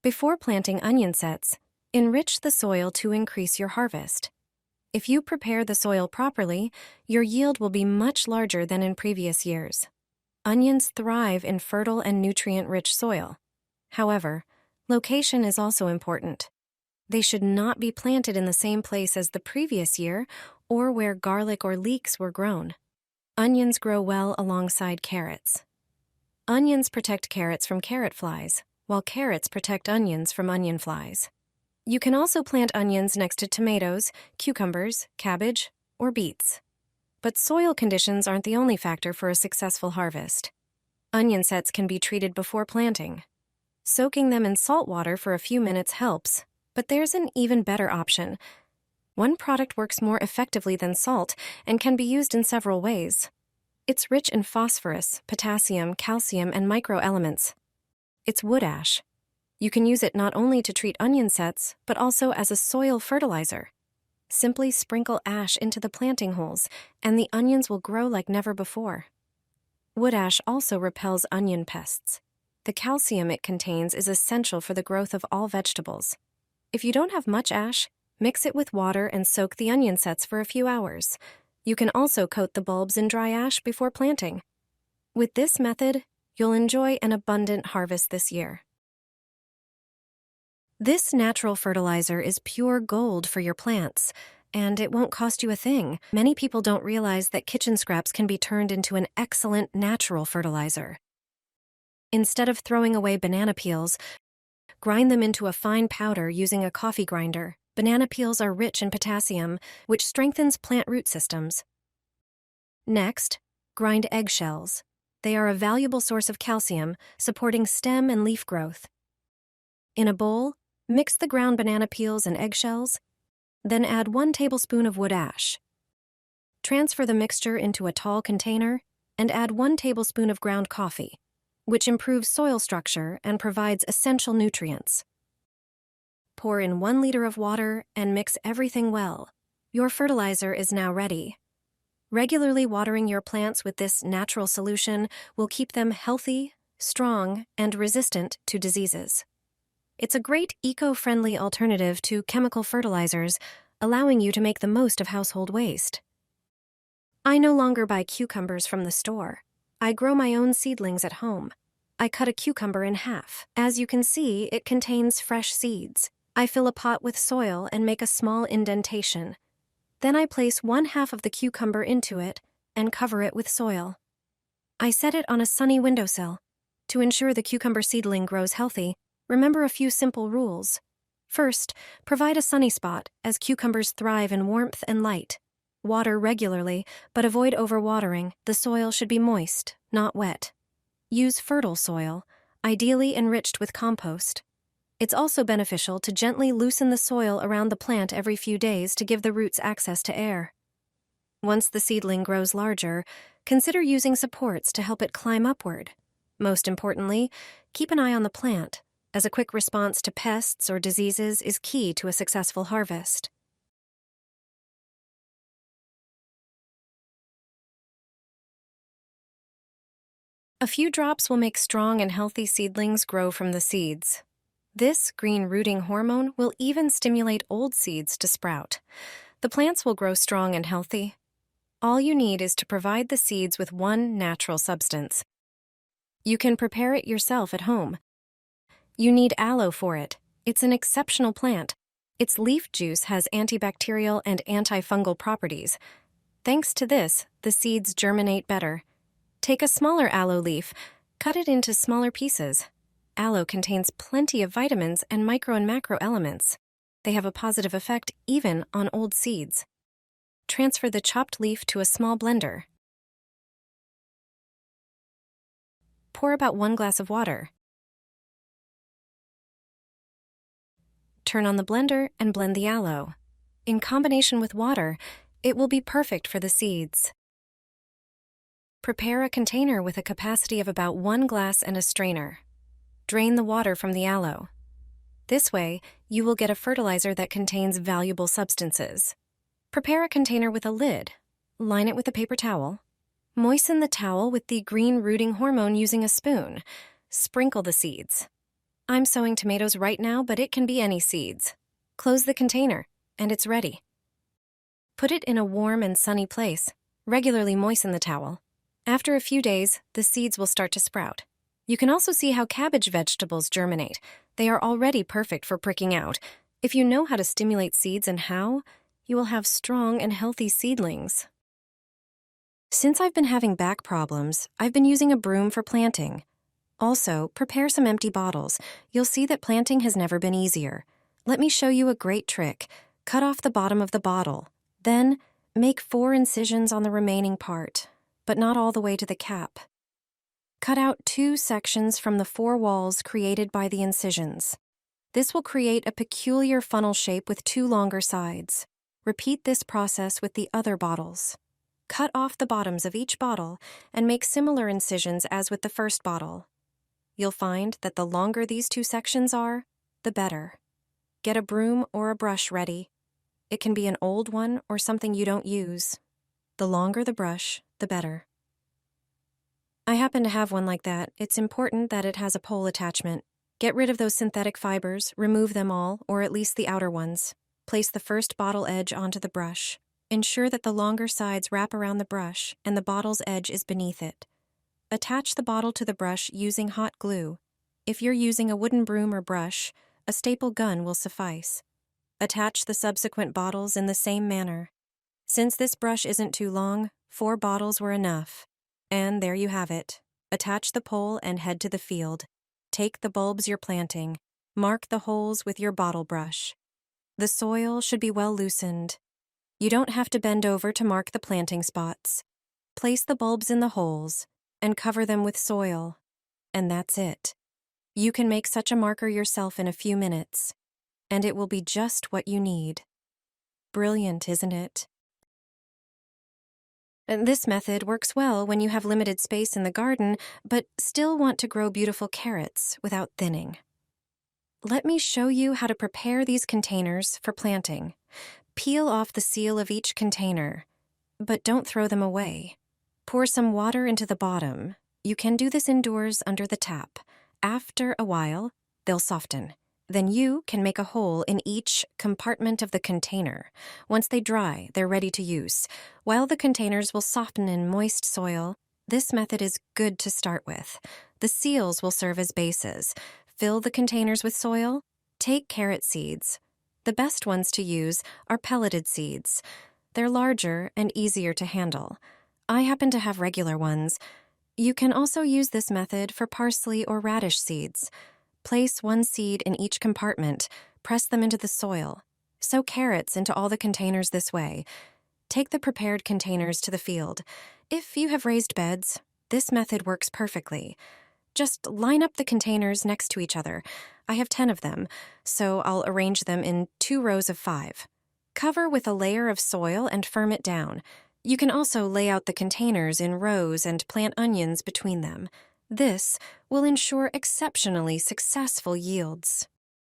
Before planting onion sets, enrich the soil to increase your harvest. If you prepare the soil properly, your yield will be much larger than in previous years. Onions thrive in fertile and nutrient-rich soil. However, location is also important. They should not be planted in the same place as the previous year or where garlic or leeks were grown. Onions grow well alongside carrots. Onions protect carrots from carrot flies, while carrots protect onions from onion flies. You can also plant onions next to tomatoes, cucumbers, cabbage, or beets. But soil conditions aren't the only factor for a successful harvest. Onion sets can be treated before planting. Soaking them in salt water for a few minutes helps, but there's an even better option. One product works more effectively than salt and can be used in several ways. It's rich in phosphorus, potassium, calcium, and microelements. It's wood ash. You can use it not only to treat onion sets, but also as a soil fertilizer. Simply sprinkle ash into the planting holes, and the onions will grow like never before. Wood ash also repels onion pests. The calcium it contains is essential for the growth of all vegetables. If you don't have much ash, mix it with water and soak the onion sets for a few hours. You can also coat the bulbs in dry ash before planting. With this method, you'll enjoy an abundant harvest this year. This natural fertilizer is pure gold for your plants, and it won't cost you a thing. Many people don't realize that kitchen scraps can be turned into an excellent natural fertilizer. Instead of throwing away banana peels, grind them into a fine powder using a coffee grinder. Banana peels are rich in potassium, which strengthens plant root systems. Next, grind eggshells. They are a valuable source of calcium, supporting stem and leaf growth. In a bowl, mix the ground banana peels and eggshells, then add 1 tablespoon of wood ash. Transfer the mixture into a tall container and add 1 tablespoon of ground coffee, which improves soil structure and provides essential nutrients. Pour in 1 liter of water and mix everything well. Your fertilizer is now ready. Regularly watering your plants with this natural solution will keep them healthy, strong, and resistant to diseases. It's a great eco-friendly alternative to chemical fertilizers, allowing you to make the most of household waste. I no longer buy cucumbers from the store. I grow my own seedlings at home. I cut a cucumber in half. As you can see, it contains fresh seeds. I fill a pot with soil and make a small indentation. Then I place 1/2 of the cucumber into it and cover it with soil. I set it on a sunny windowsill. To ensure the cucumber seedling grows healthy, remember a few simple rules. First, provide a sunny spot, as cucumbers thrive in warmth and light. Water regularly, but avoid overwatering. The soil should be moist, not wet. Use fertile soil, ideally enriched with compost. It's also beneficial to gently loosen the soil around the plant every few days to give the roots access to air. Once the seedling grows larger, consider using supports to help it climb upward. Most importantly, keep an eye on the plant, as a quick response to pests or diseases is key to a successful harvest. A few drops will make strong and healthy seedlings grow from the seeds. This green rooting hormone will even stimulate old seeds to sprout. The plants will grow strong and healthy. All you need is to provide the seeds with one natural substance. You can prepare it yourself at home. You need aloe for it. It's an exceptional plant. Its leaf juice has antibacterial and antifungal properties. Thanks to this, the seeds germinate better. Take a smaller aloe leaf, cut it into smaller pieces. Aloe contains plenty of vitamins and micro and macro elements. They have a positive effect even on old seeds. Transfer the chopped leaf to a small blender. Pour about 1 glass of water. Turn on the blender and blend the aloe. In combination with water, it will be perfect for the seeds. Prepare a container with a capacity of about 1 glass and a strainer. Drain the water from the aloe. This way, you will get a fertilizer that contains valuable substances. Prepare a container with a lid. Line it with a paper towel. Moisten the towel with the green rooting hormone using a spoon. Sprinkle the seeds. I'm sowing tomatoes right now, but it can be any seeds. Close the container, and it's ready. Put it in a warm and sunny place. Regularly moisten the towel. After a few days, the seeds will start to sprout. You can also see how cabbage vegetables germinate. They are already perfect for pricking out. If you know how to stimulate seeds and how, you will have strong and healthy seedlings. Since I've been having back problems, I've been using a broom for planting. Also, prepare some empty bottles. You'll see that planting has never been easier. Let me show you a great trick. Cut off the bottom of the bottle. Then, make 4 incisions on the remaining part, but not all the way to the cap. Cut out 2 sections from the 4 walls created by the incisions. This will create a peculiar funnel shape with 2 longer sides. Repeat this process with the other bottles. Cut off the bottoms of each bottle and make similar incisions as with the first bottle. You'll find that the longer these 2 sections are, the better. Get a broom or a brush ready. It can be an old one or something you don't use. The longer the brush, the better. I happen to have one like that. It's important that it has a pole attachment. Get rid of those synthetic fibers, remove them all, or at least the outer ones. Place the first bottle edge onto the brush. Ensure that the longer sides wrap around the brush and the bottle's edge is beneath it. Attach the bottle to the brush using hot glue. If you're using a wooden broom or brush, a staple gun will suffice. Attach the subsequent bottles in the same manner. Since this brush isn't too long, 4 bottles were enough. And there you have it. Attach the pole and head to the field. Take the bulbs you're planting. Mark the holes with your bottle brush. The soil should be well loosened. You don't have to bend over to mark the planting spots. Place the bulbs in the holes and cover them with soil. And that's it. You can make such a marker yourself in a few minutes, and it will be just what you need. Brilliant, isn't it? And this method works well when you have limited space in the garden, but still want to grow beautiful carrots without thinning. Let me show you how to prepare these containers for planting. Peel off the seal of each container, but don't throw them away. Pour some water into the bottom. You can do this indoors under the tap. After a while, they'll soften. Then you can make a hole in each compartment of the container. Once they dry, they're ready to use. While the containers will soften in moist soil, this method is good to start with. The seals will serve as bases. Fill the containers with soil. Take carrot seeds. The best ones to use are pelleted seeds. They're larger and easier to handle. I happen to have regular ones. You can also use this method for parsley or radish seeds. Place 1 seed in each compartment. Press them into the soil. Sow carrots into all the containers this way. Take the prepared containers to the field. If you have raised beds, this method works perfectly. Just line up the containers next to each other. I have 10 of them, so I'll arrange them in 2 rows of 5. Cover with a layer of soil and firm it down. You can also lay out the containers in rows and plant onions between them. This will ensure exceptionally successful yields.